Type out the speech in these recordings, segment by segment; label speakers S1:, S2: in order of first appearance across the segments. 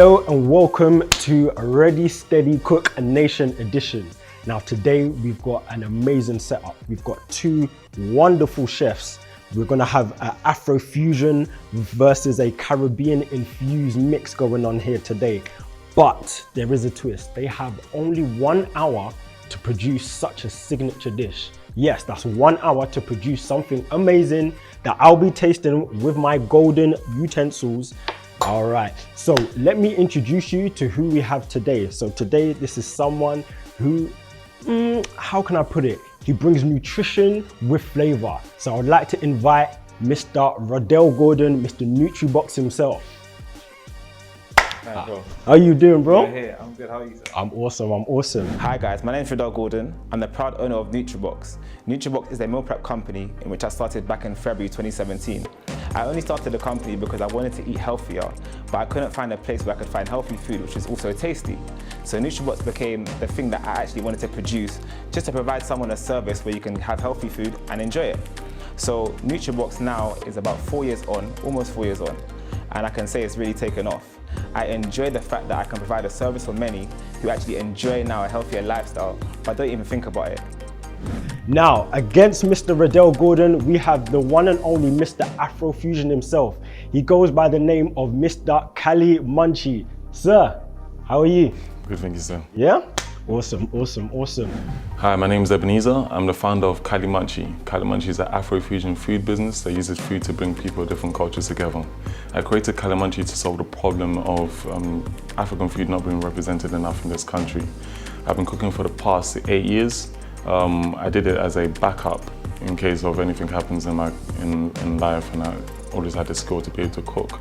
S1: Hello and welcome to Ready Steady Cook Nation edition. Now today we've got an amazing setup. We've got two wonderful chefs. We're gonna have an Afro-fusion versus a Caribbean infused mix going on here today. But there is a twist. They have only 1 hour to produce such a signature dish. Yes, that's 1 hour to produce something amazing that I'll be tasting with my golden utensils. All right, so let me introduce you to who we have today. So today, this is someone who, how can I put it? He brings nutrition with flavor. So I'd like to invite Mr. Rohdell Gordon, Mr. Nutriibox himself.
S2: Hi, bro.
S1: How you doing, bro?
S2: I'm here. I'm good. How are you, sir?
S1: I'm awesome.
S2: Hi guys, my name is Rohdell Gordon. I'm the proud owner of Nutriibox. Nutriibox is a meal prep company in which I started back in February 2017. I only started the company because I wanted to eat healthier, but I couldn't find a place where I could find healthy food which is also tasty. So Nutriibox became the thing that I actually wanted to produce, just to provide someone a service where you can have healthy food and enjoy it. So Nutriibox now is about 4 years on, almost 4 years on, and I can say it's really taken off. I enjoy the fact that I can provide a service for many who actually enjoy now a healthier lifestyle, but don't even think about it.
S1: Now, against Mr. Rohdell Gordon, we have the one and only Mr. Afro-fusion himself. He goes by the name of Mr. Cally Munchy. Sir, how are you?
S3: Good, thank you, sir.
S1: Yeah? Awesome.
S3: Hi, my name is Ebenezer. I'm the founder of Cally Munchy. Cally Munchy is an Afro-fusion food business that uses food to bring people of different cultures together. I created Cally Munchy to solve the problem of African food not being represented enough in this country. I've been cooking for the past 8 years. I did it as a backup in case of anything happens in life, and I always had the skill to be able to cook.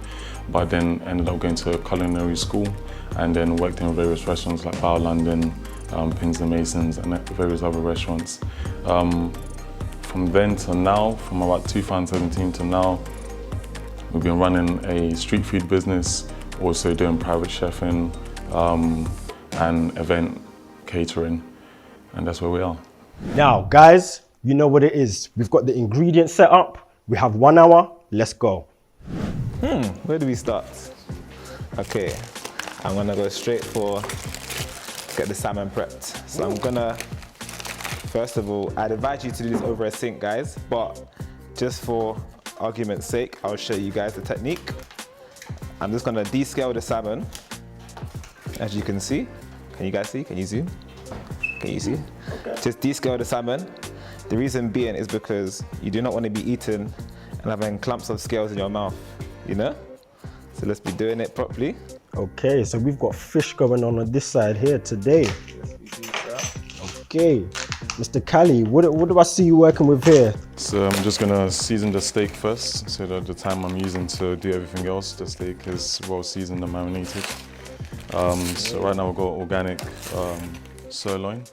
S3: But then ended up going to culinary school and then worked in various restaurants like Bow London, Pins and Masons, and various other restaurants. From then to now, from about 2017 to now, we've been running a street food business, also doing private chefing and event catering, and that's where we are.
S1: Now, guys, you know what it is. We've got the ingredients set up. We have 1 hour. Let's go.
S2: Where do we start? Okay, I'm gonna go straight for get the salmon prepped. So I'm gonna, first of all, I'd advise you to do this over a sink, guys, but just for argument's sake, I'll show you guys the technique. I'm just gonna descale the salmon, as you can see. Can you guys see? Can you zoom? Can you see? Okay. Just descale the salmon. The reason being is because you do not want to be eating and having clumps of scales in your mouth, you know? So let's be doing it properly.
S1: Okay, so we've got fish going on this side here today. Okay, Mr. Cally, what do I see you working with here?
S3: So I'm just gonna season the steak first, so that the time I'm using to do everything else, the steak is well seasoned and marinated. So right now we've got organic sirloin.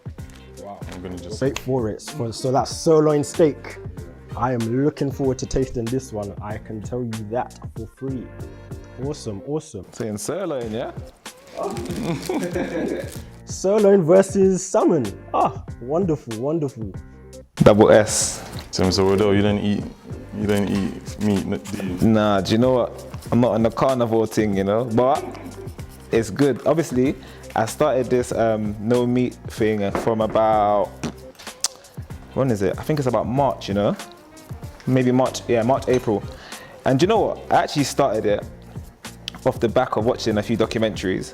S1: Wow.
S3: I'm gonna just
S1: wait for it. So that's sirloin steak. I am looking forward to tasting this one. I can tell you that for free. Awesome.
S2: Saying sirloin, yeah?
S1: Sirloin versus salmon. Ah, wonderful.
S2: Double S.
S3: So Mr. Rohdell, you don't eat meat, do you?
S2: Nah, do you know what? I'm not on the carnivore thing, you know, but it's good. Obviously, I started this no meat thing from about, when is it? I think it's about March, you know? Maybe March, yeah, March, April. And do you know what? I actually started it off the back of watching a few documentaries,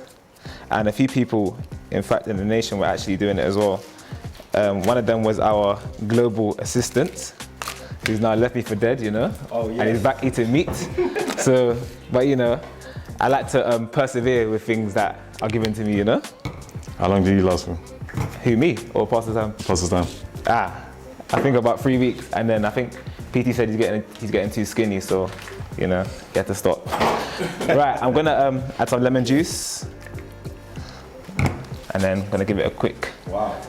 S2: and a few people, in fact, in the nation were actually doing it as well. One of them was our global assistant, who's now left me for dead, you know? Oh, yeah. And he's back eating meat. So, but you know, I like to persevere with things that are given to me, you know?
S3: How long did you last for?
S2: Who, me or Pastor Sam?
S3: Pastor Sam.
S2: I think about 3 weeks, and then I think PT said he's getting too skinny, so you know, he had to stop. Right, I'm gonna add some lemon juice, and then I'm gonna give it a quick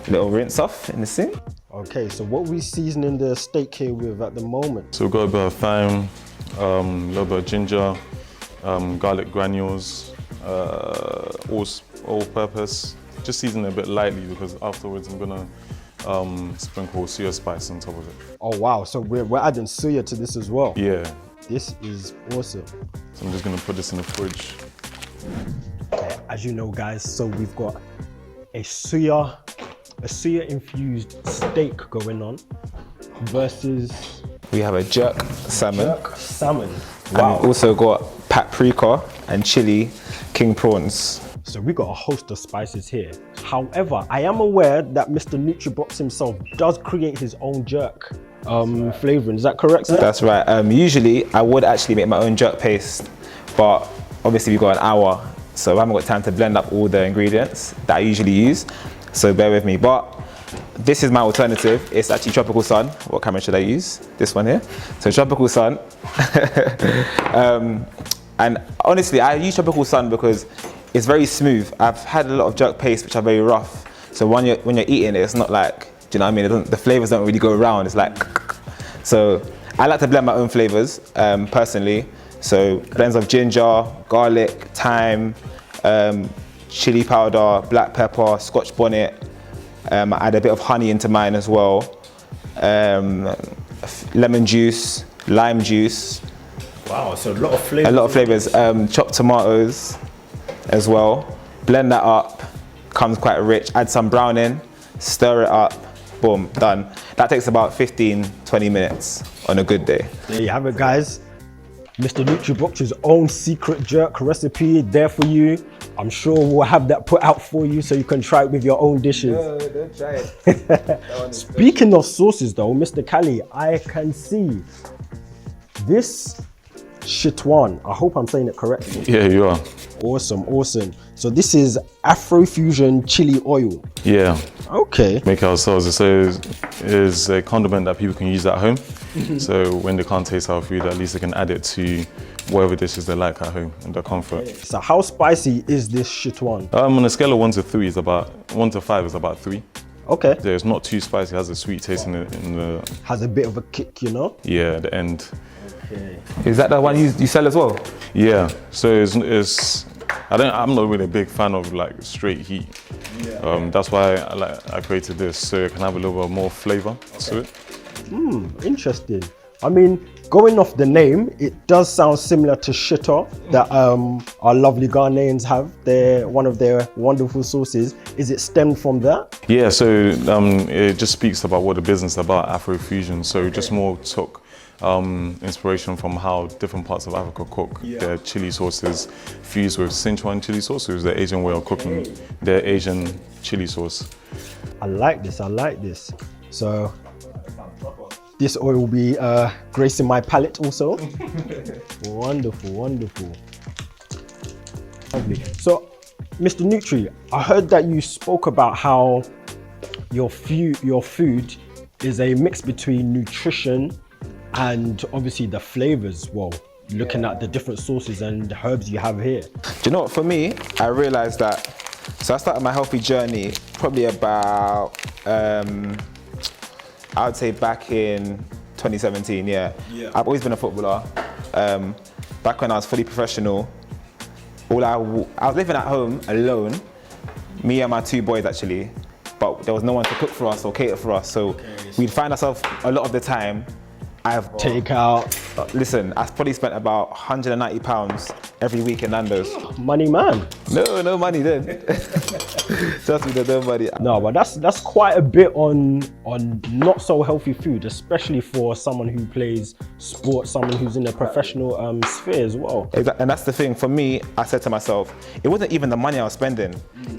S2: little rinse off in the sink.
S1: Okay, so what are we seasoning the steak here with at the moment?
S3: So we've got a bit of thyme, a little bit of ginger, garlic granules, all-purpose. Just season it a bit lightly because afterwards I'm gonna sprinkle suya spice on top of it.
S1: Oh wow, so we're adding suya to this as well?
S3: Yeah.
S1: This is awesome.
S3: So I'm just gonna put this in the fridge.
S1: Okay, as you know, guys, so we've got a suya infused steak going on versus
S2: We have a jerk salmon.
S1: salmon.
S2: And we've also got paprika and chili king prawns.
S1: So we got a host of spices here. However, I am aware that Mr. Nutriibox himself does create his own jerk flavoring. Is that correct, sir?
S2: That's right. Usually I would actually make my own jerk paste, but obviously we've got an hour, so I haven't got time to blend up all the ingredients that I usually use. So bear with me. But this is my alternative. It's actually Tropical Sun. What camera should I use? This one here. So Tropical Sun. And honestly, I use Tropical Sun because it's very smooth. I've had a lot of jerk paste which are very rough. So when you're eating it, it's not like, do you know what I mean? The flavors don't really go around. It's like, so I like to blend my own flavors personally. So blends of ginger, garlic, thyme, chili powder, black pepper, Scotch bonnet. I add a bit of honey into mine as well. Lemon juice, lime juice.
S1: Wow, so a lot of flavors.
S2: A lot of flavors. Chopped tomatoes as well. Blend that up, comes quite rich. Add some browning, stir it up, boom, done. That takes about 15-20 minutes on a good day.
S1: There you have it, guys. Mr. Nutriibox's own secret jerk recipe there for you. I'm sure we'll have that put out for you so you can try it with your own dishes.
S2: No, don't try it.
S1: Speaking of sauces though, Mr. Cally, I can see this Nxtion. I hope I'm saying it correctly.
S3: Yeah, you are.
S1: Awesome, awesome. So this is Afrofusion chili oil.
S3: Yeah.
S1: Okay.
S3: Make ourselves. So it's a condiment that people can use at home. So when they can't taste our food, at least they can add it to whatever dishes they like at home in their comfort.
S1: So how spicy is this Nxtion?
S3: On a scale of 1 to 3 is about 1 to 5 is about 3.
S1: Okay.
S3: Yeah, it's not too spicy. It has a sweet taste in the
S1: Has a bit of a kick, you know?
S3: yeah, the end.
S1: Okay.
S2: Is that the one you sell as well?
S3: Yeah. So it's I'm not really a big fan of like straight heat. Yeah. That's why I created this, so it can have a little bit more flavor to it.
S1: Interesting. I mean, going off the name, it does sound similar to shito that our lovely Ghanaians have. They're one of their wonderful sauces. Is it stemmed from that?
S3: Yeah, so it just speaks about what the business is about, Afrofusion. So just more took inspiration from how different parts of Africa cook their chili sauces fused with Sichuan chili sauce, which is the Asian way of cooking their Asian chili sauce.
S1: I like this, I like this. So this oil will be gracing my palate also. Wonderful, wonderful. Lovely. So, Mr. Nutri, I heard that you spoke about how your food is a mix between nutrition and obviously the flavors. Well, looking at the different sauces and the herbs you have here.
S2: Do you know what, for me, I realized that, so I started my healthy journey probably about, I would say back in 2017, yeah. I've always been a footballer. Back when I was fully professional, I was living at home alone, me and my 2 boys actually, but there was no one to cook for us or cater for us. So we'd find ourselves a lot of the time,
S1: Take out.
S2: Listen, I probably spent about £190 every week in Nando's.
S1: Money man.
S2: No money then. Trust me, there's no money.
S1: No, but that's quite a bit on not so healthy food, especially for someone who plays sports, someone who's in a professional sphere as well.
S2: And that's the thing, for me, I said to myself, it wasn't even the money I was spending.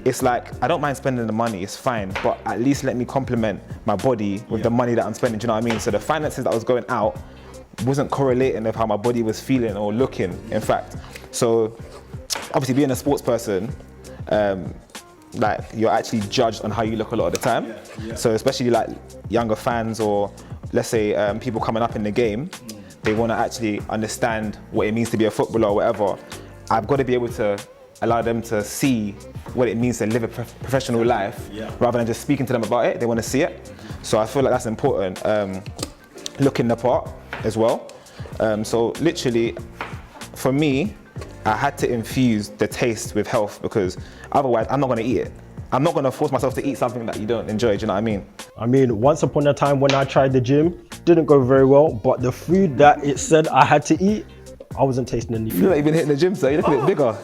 S2: It's like, I don't mind spending the money, it's fine, but at least let me complement my body with the money that I'm spending, do you know what I mean? So the finances that was going out wasn't correlating with how my body was feeling or looking, in fact. So obviously being a sports person, like you're actually judged on how you look a lot of the time. So especially like younger fans or let's say people coming up in the game, they want to actually understand what it means to be a footballer or whatever. I've got to be able to allow them to see what it means to live a professional life rather than just speaking to them about it. They want to see it. So I feel like that's important. Looking the part as well. So literally, for me, I had to infuse the taste with health because otherwise I'm not going to eat it. I'm not going to force myself to eat something that you don't enjoy, do you know what I mean?
S1: I mean, once upon a time when I tried the gym, didn't go very well, but the food that it said I had to eat, I wasn't tasting any food.
S2: You're not even hitting the gym, sir. You're looking a bit bigger.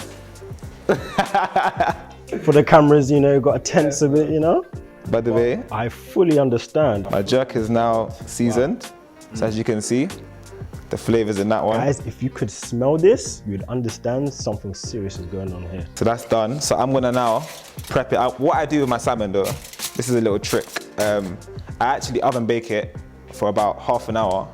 S1: For the cameras, you know, got a tense a bit, you know.
S2: By the way,
S1: I fully understand.
S2: my jerk is now seasoned. So as you can see, the flavors in that one.
S1: Guys, if you could smell this, you'd understand something serious is going on here.
S2: So that's done. So I'm gonna now prep it out. What I do with my salmon though, this is a little trick. I actually oven bake it for about half an hour,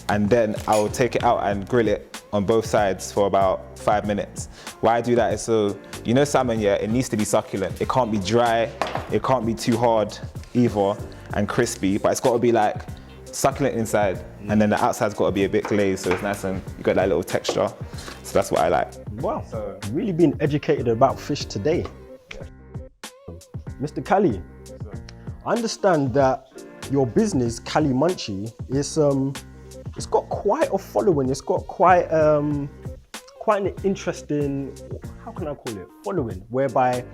S2: and then I will take it out and grill it on both sides for about 5 minutes. Why I do that is so, you know salmon, yeah, it needs to be succulent. It can't be dry, it can't be too hard either and crispy, but it's gotta be like succulent inside, and then the outside's gotta be a bit glazed, so it's nice and you got that little texture. So that's what I like.
S1: Wow, really being educated about fish today. Mr. Cally, I understand that your business, Cally Munchy, is it's got quite a following. It's got quite an interesting, how can I call it, following, whereby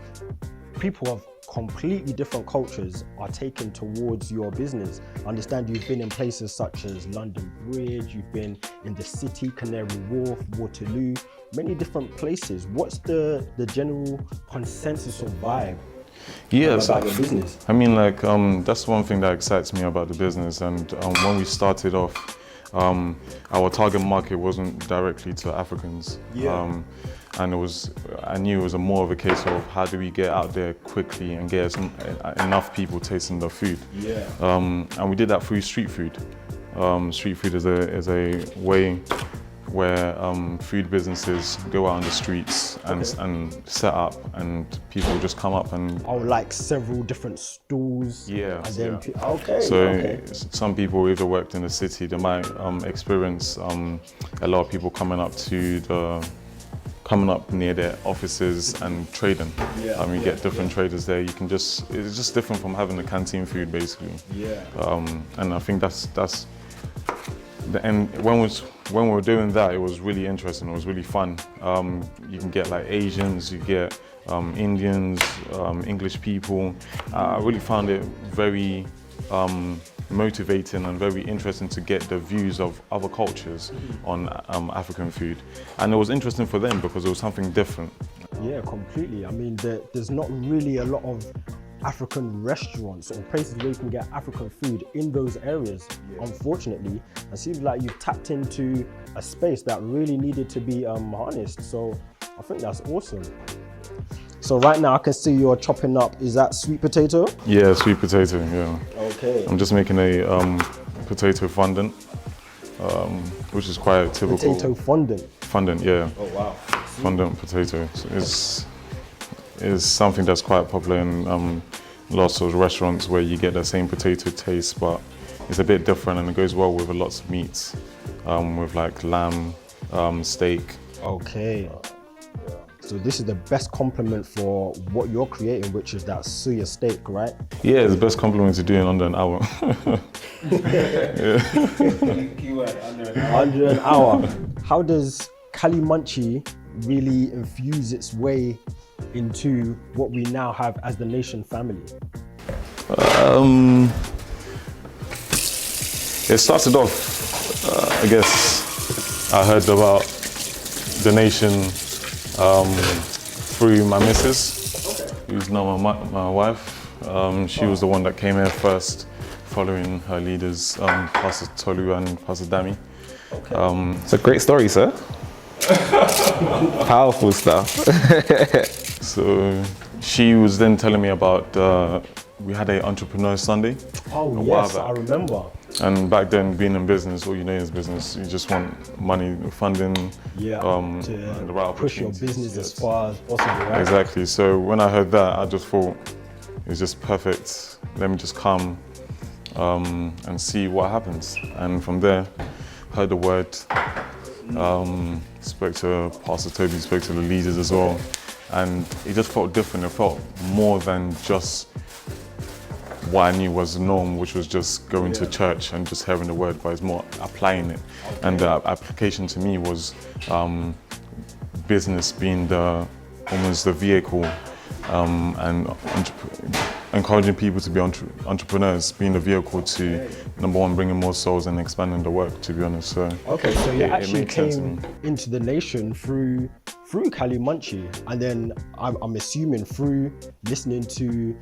S1: people of completely different cultures are taken towards your business. I understand you've been in places such as London Bridge, you've been in the city, Canary Wharf, Waterloo, many different places. What's the general consensus or vibe about your business?
S3: I mean, like, that's one thing that excites me about the business. And when we started off, our target market wasn't directly to Africans. And I knew it was more of a case of how do we get out there quickly and get enough people tasting the food. And we did that through street food. Street food is a way where food businesses go out on the streets and set up, and people just come up and...
S1: Oh, like several different stalls?
S3: Some people either worked in the city, they might experience a lot of people coming up near their offices and trading. You get different traders there. It's just different from having the canteen food, basically. And I think that's and when we were doing that, it was really interesting. It was really fun. You can get like Asians, you get Indians, English people. I really found it very motivating and very interesting to get the views of other cultures on African food. And it was interesting for them because it was something different.
S1: Yeah, completely. I mean, there's not really a lot of African restaurants or places where you can get African food in those areas. Unfortunately, it seems like you've tapped into a space that really needed to be harnessed. So I think that's awesome. So right now I can see you're chopping up, is that sweet potato?
S3: Yeah, sweet potato, yeah.
S1: Okay.
S3: I'm just making a potato fondant, which is quite typical.
S1: Potato fondant?
S3: Fondant, yeah.
S1: Oh wow.
S3: Fondant potato is something that's quite popular in lots of restaurants where you get the same potato taste, but it's a bit different and it goes well with lots of meats, with like lamb, steak.
S1: Okay. So this is the best compliment for what you're creating, which is that suya steak, right?
S3: Yeah, it's the best compliment to do in under an hour.
S1: Keyword, under an hour. How does Cally Munchy really infuse its way into what we now have as the Nxtion family?
S3: It started off, I guess, I heard about the Nxtion through my missus, who's now my wife. She was the one that came here first, following her leaders, Pastor Tolu and Pastor Dami.
S2: It's a great story, sir. Powerful stuff.
S3: So she was then telling me about, we had an Entrepreneur Sunday.
S1: Oh yes, I remember.
S3: And back then, being in business, all you know is business. You just want money, funding,
S1: to
S3: the right
S1: push your business as far as possible, right?
S3: Exactly. So when I heard that, I just thought it was just perfect. Let me just come and see what happens. And from there, heard the word, spoke to Pastor Tobi, spoke to the leaders as well. And it just felt different. It felt more than just what I knew was the norm, which was just going to church and just hearing the word, but it's more applying it. Okay. And the application to me was business being almost the vehicle, and encouraging people to be entrepreneurs, being a vehicle to, number one, bringing more souls and expanding the work, to be honest. So
S1: okay, so you actually
S3: makes sense to
S1: came
S3: me.
S1: into the nation through Cally Munchy, and then I'm assuming through listening to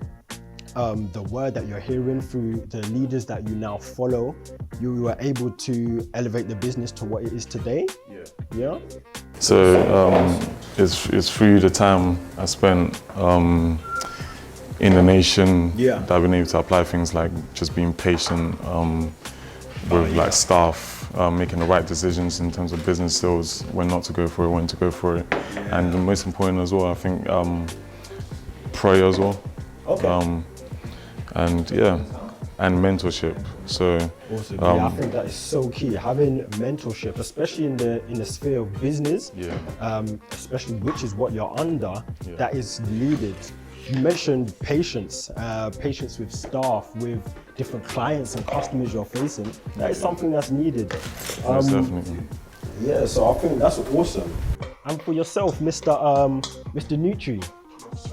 S1: the word that you're hearing through the leaders that you now follow, you were able to elevate the business to what it is today. Yeah.
S3: So it's through the time I spent in the nation that I've been able to apply things like just being patient with like staff, making the right decisions in terms of business deals, when not to go for it, when to go for it, and the most important as well, I think prayer as well. And mentorship. So
S1: awesome. I think that is so key. Having mentorship, especially in the sphere of business, especially which is what you're under, that is needed. You mentioned patience, patience with staff, with different clients and customers you're facing. That is something that's needed.
S3: Most definitely.
S1: Yeah, so I think that's awesome. And for yourself, Mr. Nutri,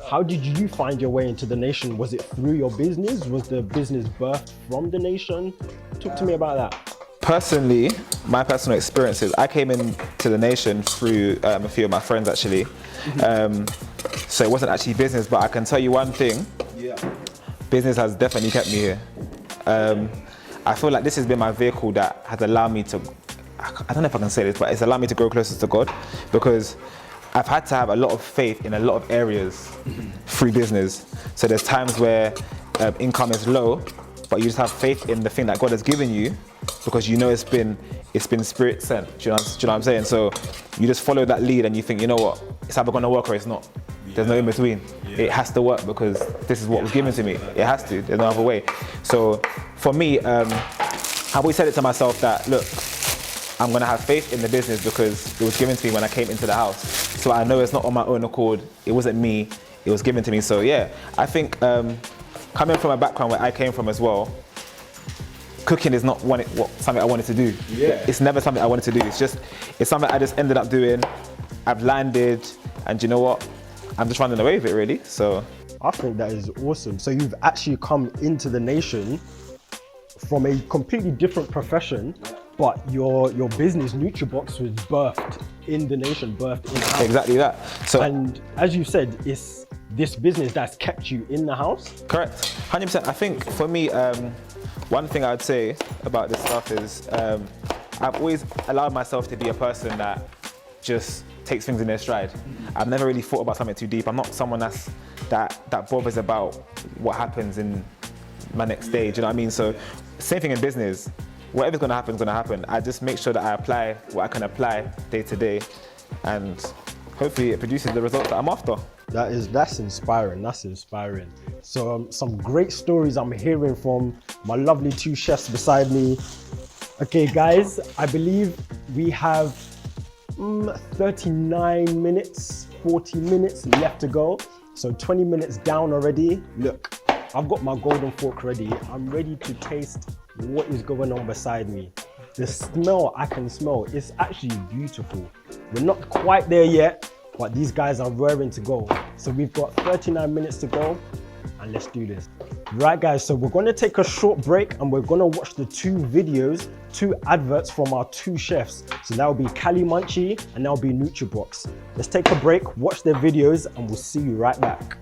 S1: how did you find your way into the nation? Was it through your business? Was the business birthed from the nation? Talk to me about that.
S2: Personally, my personal experiences, I came into the nation through a few of my friends actually. So it wasn't actually business, but I can tell you one thing. Business has definitely kept me here. I feel like this has been my vehicle that has allowed me to, I don't know if I can say this, but it's allowed me to grow closer to God, because I've had to have a lot of faith in a lot of areas through business. So there's times where income is low, but you just have faith in the thing that God has given you, because you know it's been spirit sent. Do you know what I'm saying? So you just follow that lead and you think, you know what, it's either going to work or it's not. There's no in between. It has to work because this is what was given to me. It has to. There's no other way. So for me, I've always said it to myself that, look, I'm going to have faith in the business because it was given to me when I came into the house. So I know it's not on my own accord. It wasn't me. It was given to me. So yeah, I think coming from a background where I came from as well, cooking is not something I wanted to do. It's never something I wanted to do. It's something I just ended up doing. I've landed, and you know what? I'm just running away with it, really. So
S1: I think that is awesome. So you've actually come into the nation from a completely different profession, but your business Nutriibox was birthed in the nation, birthed in-house.
S2: Exactly that. So,
S1: and as you said, it's this business that's kept you in the house?
S2: Correct, 100%. I think for me, one thing I'd say about this stuff is I've always allowed myself to be a person that just takes things in their stride. I've never really thought about something too deep. I'm not someone that bothers about what happens in my next stage, you know what I mean? So same thing in business. Whatever's gonna happen is gonna happen. I just make sure that I apply what I can apply day to day, and hopefully it produces the results that I'm after.
S1: That's inspiring. That's inspiring. So some great stories I'm hearing from my lovely two chefs beside me. Okay, guys, I believe we have 39 minutes, 40 minutes left to go. So 20 minutes down already. Look, I've got my golden fork ready. I'm ready to taste what is going on beside me. The smell I can smell is actually beautiful. We're not quite there yet, but these guys are raring to go. So we've got 39 minutes to go, and let's do this. Right guys, so we're gonna take a short break and we're gonna watch the two adverts from our two chefs. So that will be Cally Munchy and that will be Nutriibox. Let's take a break, watch their videos, and we'll see you right back.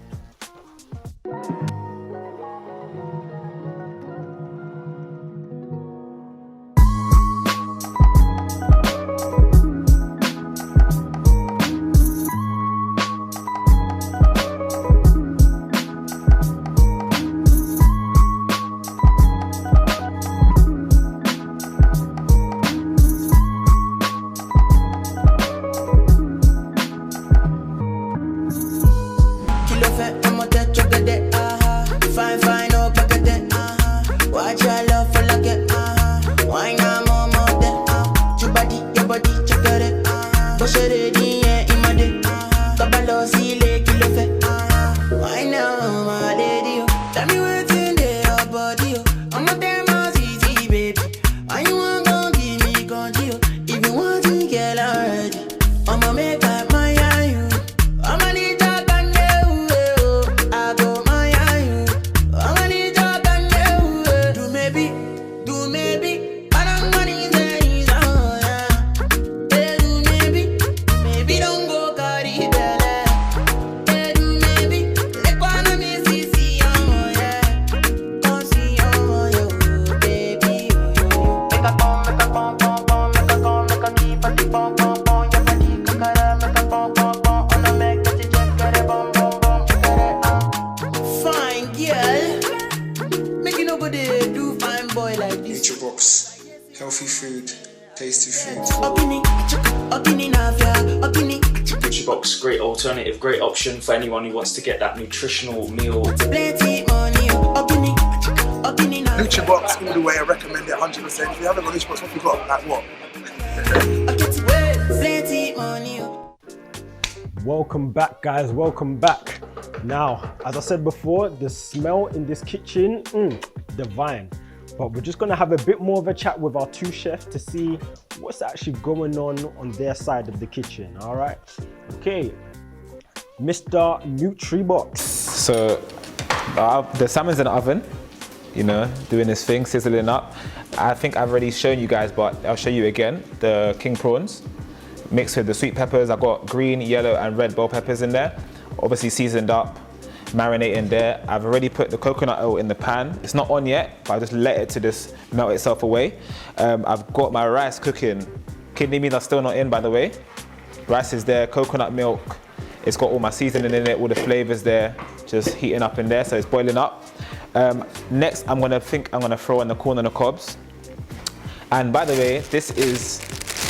S4: alternative, great option for anyone who wants to get that nutritional meal.
S5: Nutriibox all the way, I recommend it 100%. If you haven't got Nutriibox, what have you got? Like what?
S1: Welcome back, guys, welcome back. Now, as I said before, the smell in this kitchen, divine. But we're just gonna have a bit more of a chat with our two chefs to see what's actually going on their side of the kitchen, all right? Okay, Mr. Nutriibox.
S2: So the salmon's in the oven, you know, doing this thing, sizzling up. I think I've already shown you guys, but I'll show you again. The king prawns mixed with the sweet peppers. I've got green, yellow and red bell peppers in there. Obviously seasoned up, marinating there. I've already put the coconut oil in the pan. It's not on yet, but I just let it to just melt itself away. I've got my rice cooking. Kidney beans are still not in, by the way. Rice is there, coconut milk. It's got all my seasoning in it, all the flavors there, just heating up in there, so it's boiling up. Next, I'm gonna throw in the corn and the cobs. And by the way, this is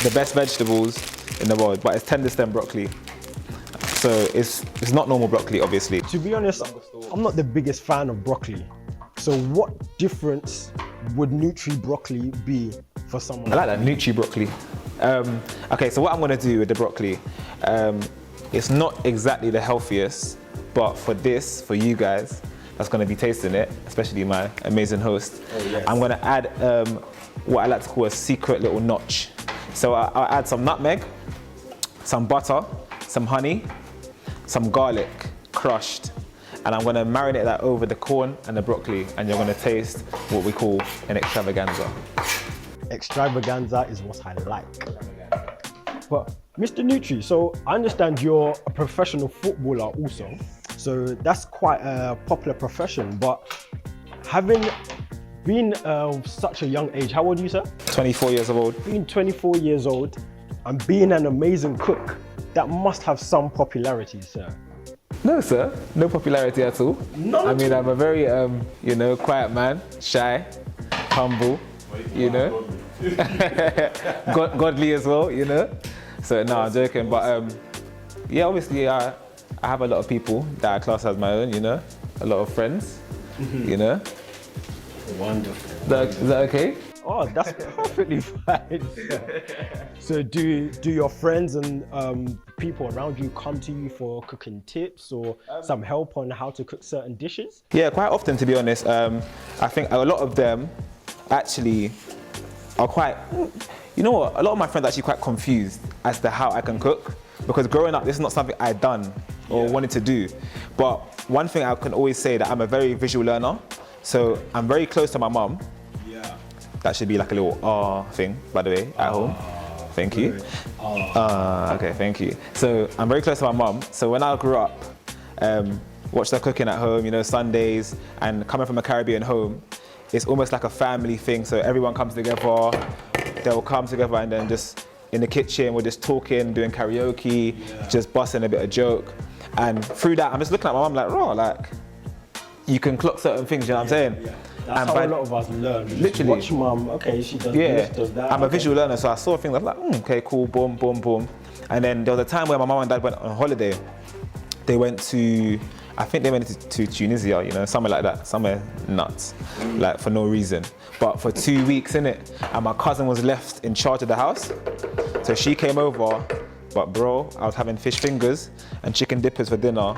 S2: the best vegetables in the world, but it's tender stem broccoli. So it's not normal broccoli, obviously.
S1: To be honest, I'm not the biggest fan of broccoli. So what difference would Nutri broccoli be for someone?
S2: I like that Nutri broccoli. Okay, so what I'm gonna do with the broccoli, it's not exactly the healthiest, but for you guys, that's gonna be tasting it, especially my amazing host.
S1: Oh, yes.
S2: I'm gonna add what I like to call a secret little notch. So I'll add some nutmeg, some butter, some honey, some garlic crushed, and I'm gonna marinate that over the corn and the broccoli, and you're gonna taste what we call an extravaganza.
S1: Extravaganza is what I like. But Mr. Nutri, so I understand you're a professional footballer also, so that's quite a popular profession, but having been such a young age, how old are you, sir?
S2: 24 years old.
S1: Being 24 years old and being an amazing cook, that must have some popularity, sir.
S2: No, sir, no popularity at all. I mean, I'm a very, you know, quiet man, shy, humble, you know, godly as well, you know. So no, I'm joking, but yeah, obviously I have a lot of people that I class as my own, you know, a lot of friends, you know.
S1: Wonderful.
S2: Is that okay?
S1: Oh, that's perfectly fine. So do your friends and people around you come to you for cooking tips or some help on how to cook certain dishes?
S2: Yeah, quite often, to be honest. I think a lot of them actually are quite, you know what, a lot of my friends are actually quite confused as to how I can cook, because growing up, this is not something I'd done or wanted to do. But one thing I can always say that I'm a very visual learner. So I'm very close to my mum. Yeah. That should be like a little thing, by the way, at home. Thank you. Okay, thank you. So I'm very close to my mum. So when I grew up, watched her cooking at home, you know, Sundays, and coming from a Caribbean home, it's almost like a family thing. So everyone comes together, they'll come together and then just in the kitchen, we're just talking, doing karaoke, just busting a bit of joke. And through that, I'm just looking at my mum like, raw, like, you can clock certain things, you know what I'm saying?
S1: Yeah. That's how a lot of us learn.
S2: Literally.
S1: Watch mum, okay, she does this, does that.
S2: I'm a visual learner, so I saw things, I was like, okay, cool, boom, boom, boom. And then there was a time where my mum and dad went on holiday. They went to, I think they went to Tunisia, you know, somewhere like that, somewhere nuts, like for no reason. But for 2 weeks, innit? And my cousin was left in charge of the house. So she came over, but bro, I was having fish fingers and chicken dippers for dinner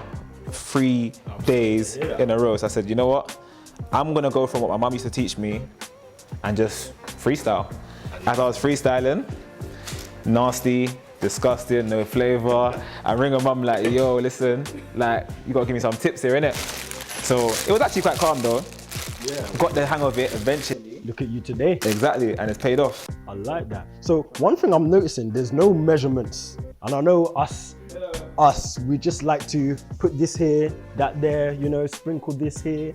S2: 3 days in a row. So I said, you know what? I'm gonna go from what my mum used to teach me and just freestyle. As I was freestyling, nasty, disgusting, no flavor. I ring her mum like, yo, listen, like, you gotta give me some tips here, innit? So it was actually quite calm though. Yeah. Got the hang of it eventually.
S1: Look at you today.
S2: Exactly, and it's paid off.
S1: I like that. So one thing I'm noticing, there's no measurements. And I know us, we just like to put this here, that there, you know, sprinkle this here.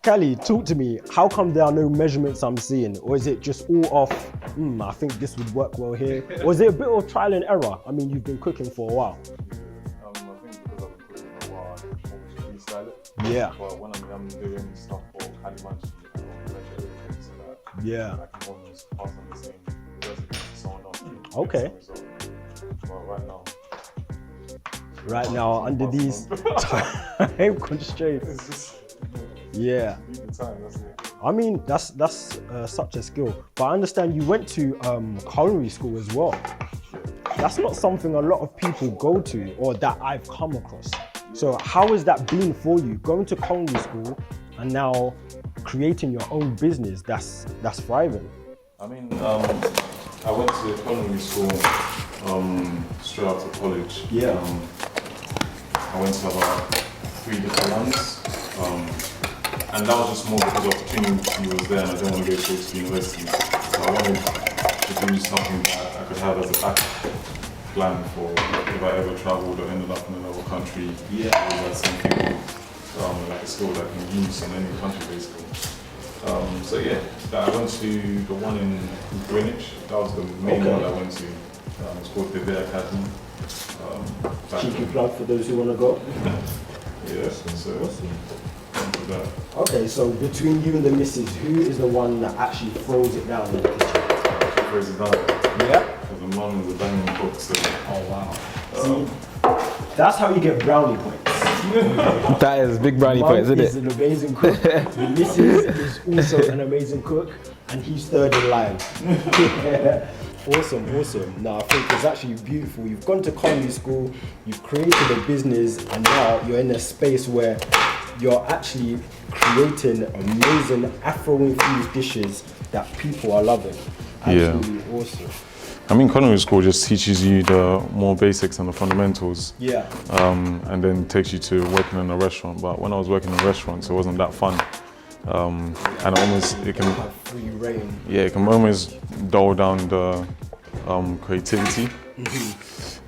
S1: Cally, talk to me. How come there are no measurements I'm seeing? Or is it just all off, I think this would work well here? Or is it a bit of trial and error? I mean, you've been cooking for a while.
S3: I think because I've been cooking for a while, I always freestyle it.
S1: Yeah.
S3: But when I'm doing stuff for Cally Munchy, I don't measure everything so that I can almost pass on the same recipe to someone else.
S1: Okay.
S3: But right now,
S1: right now under these time constraints. Yeah. I mean, that's such a skill. But I understand you went to culinary school as well. That's not something a lot of people go to or that I've come across. So how has that been for you, going to culinary school and now creating your own business that's thriving?
S3: I mean, I went to culinary school straight after college.
S1: Yeah.
S3: I went to about 3 different ones. And that was just more because the opportunity was there and I didn't want to go straight to university. So I wanted to do something that I could have as a backup plan for if I ever traveled or ended up in another country. Yeah. Or something like a skill that I can use in any country basically. So yeah, I went to the one in Greenwich. That was the main one I went to. It's called the Day Academy.
S1: Cheeky plug for those who want to go.
S3: Yeah, so awesome.
S1: Okay, so between you and the missus, who is the one that actually throws it down in the kitchen?
S3: She throws it down.
S1: Yeah?
S3: Because the mum is a banging cook, so...
S1: Oh wow. See, that's how you get brownie points.
S2: That is big brownie points, isn't it?
S1: He's an amazing cook. The missus is also an amazing cook, and he's third in line. Awesome. No, I think it's actually beautiful. You've gone to culinary school, you've created a business, and now you're in a space where you're actually creating amazing Afro-infused dishes that people are loving. Absolutely awesome.
S3: I mean, culinary school just teaches you the more basics and the fundamentals.
S1: Yeah.
S3: And then takes you to working in a restaurant. But when I was working in restaurants, it wasn't that fun. And it can
S1: have free reign.
S3: Yeah, it can almost dull down the creativity.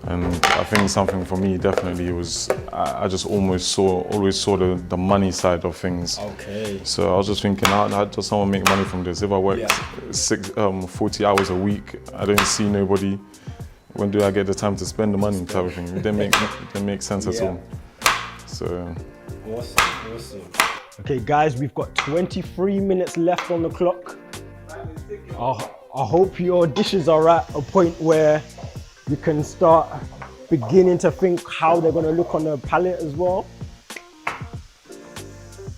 S3: And I think something for me definitely was I just always saw the money side of things.
S1: Okay.
S3: So I was just thinking, how does someone make money from this? If I work 40 hours a week, I don't see nobody. When do I get the time to spend the money type of thing? It didn't make sense at all. So.
S1: Awesome. Okay, guys, we've got 23 minutes left on the clock. I hope your dishes are at a point where you can start beginning to think how they're going to look on the palate as well.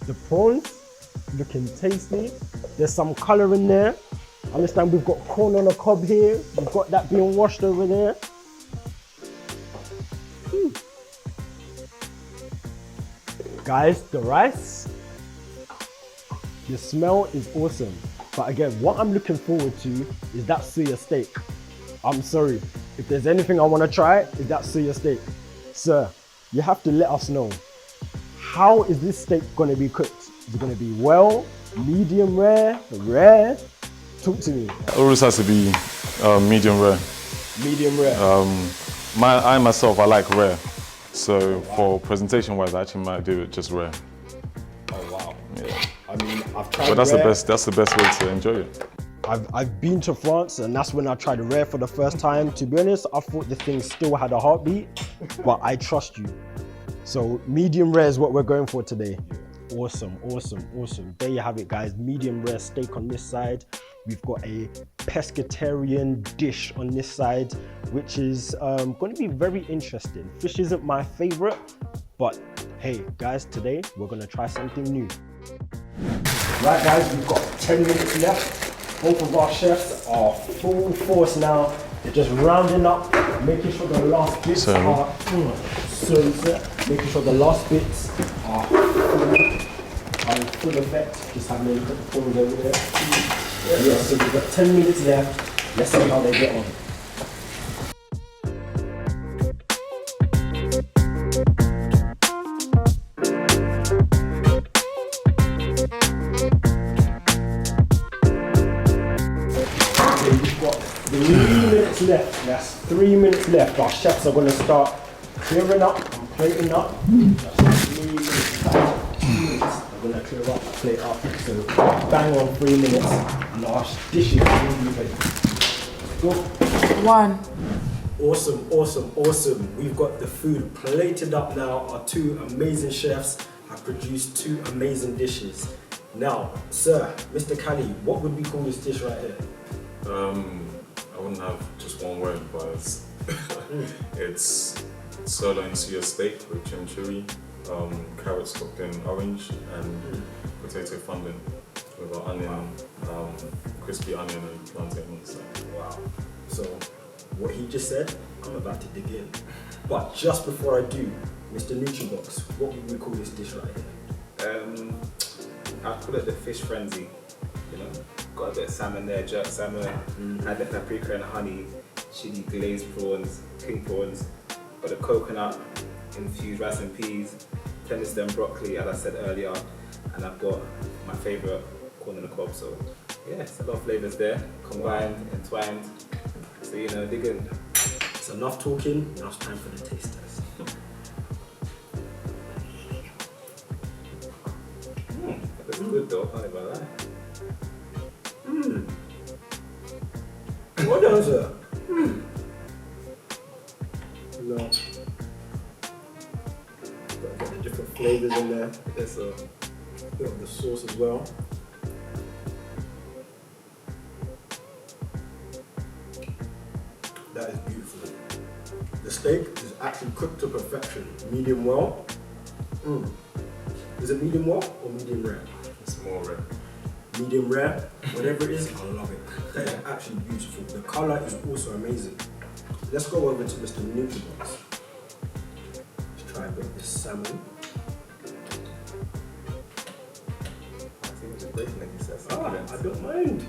S1: The prawns looking tasty. There's some colour in there. I understand we've got corn on the cob here. We've got that being washed over there. Guys, the rice, the smell is awesome. But again, what I'm looking forward to is that suya steak. I'm sorry, if there's anything I want to try, is that suya steak. Sir, you have to let us know, how is this steak going to be cooked? Is it going to be well, medium rare, rare? Talk to me.
S3: It always has to be medium rare.
S1: Medium rare.
S3: I myself, I like rare. So for presentation wise, I actually might do it just rare.
S1: Oh wow.
S3: Yeah.
S1: I mean, I've tried
S3: But that's
S1: rare.
S3: the best way to enjoy it.
S1: I've been to France, and that's when I tried the rare for the first time. To be honest, I thought the thing still had a heartbeat, but I trust you. So medium rare is what we're going for today. Awesome. There you have it, guys. Medium rare steak on this side. We've got a pescatarian dish on this side, which is going to be very interesting. Fish isn't my favorite, but hey, guys, today we're going to try something new. Right, guys, we've got 10 minutes left. Both of our chefs are full force now. They're just rounding up, making sure the last bits are making sure the last bits are in full effect. Just having a look at the phones over there. Yeah, so we've got 10 minutes left. Let's see how they get on. Left. That's 3 minutes left. Our chefs are going to start clearing up and plating up. That's 3 minutes left. 2 minutes. They're going to clear up, plate up. So bang on 3 minutes, and our dishes will be ready. Let's go.
S6: 1.
S1: Awesome. We've got the food plated up now. Our 2 amazing chefs have produced 2 amazing dishes. Now, sir, Mr. Cally, what would we call this dish right here?
S3: I wouldn't have just one word, but it's sirloin suya steak with chimichurri, carrots cooked in orange, and potato fondant with our onion, crispy onion and plantains.
S1: Wow. So, what he just said, I'm about to dig in. But just before I do, Mr. Nutriibox, what would we call this dish right here?
S2: I'd call it the fish frenzy. You know, got a bit of salmon there, jerk salmon, had the paprika and honey, chili glazed prawns, king prawns, got the coconut infused rice and peas, tennis stem broccoli, as I said earlier, and I've got my favourite corn on the cob. So yeah, it's a lot of flavours there, combined, entwined. So you know, dig in.
S1: It's enough talking, now it's time for the taste test.
S2: It's good though, can't even lie.
S1: What does it? No. Got the different flavours in there. There's a bit of the sauce as well. That is beautiful. The steak is actually cooked to perfection. Medium well. Is it medium well or medium rare?
S3: It's more red.
S1: Medium rare, whatever it is, I love it. That is actually beautiful. The colour is also amazing. Let's go over to Mr. Nutriibox. Let's try a bit of this salmon.
S2: I think it's breaking like you said.
S1: I don't mind.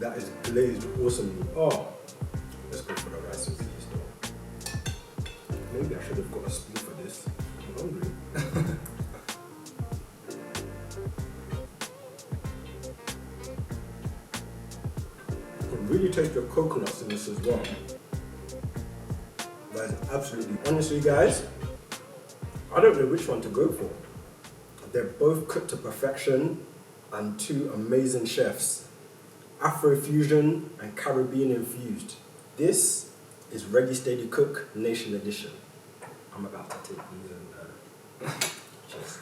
S1: That is glazed awesomely. Oh, let's go for the rice and peas though. Maybe I should have got a spoon for this. I'm hungry. You can really taste the coconuts in this as well. That is absolutely, honestly guys, I don't know which one to go for. They're both cooked to perfection and two amazing chefs. Afrofusion and Caribbean infused. This is Ready Steady Cook Nation Edition. I'm about to take these and cheers.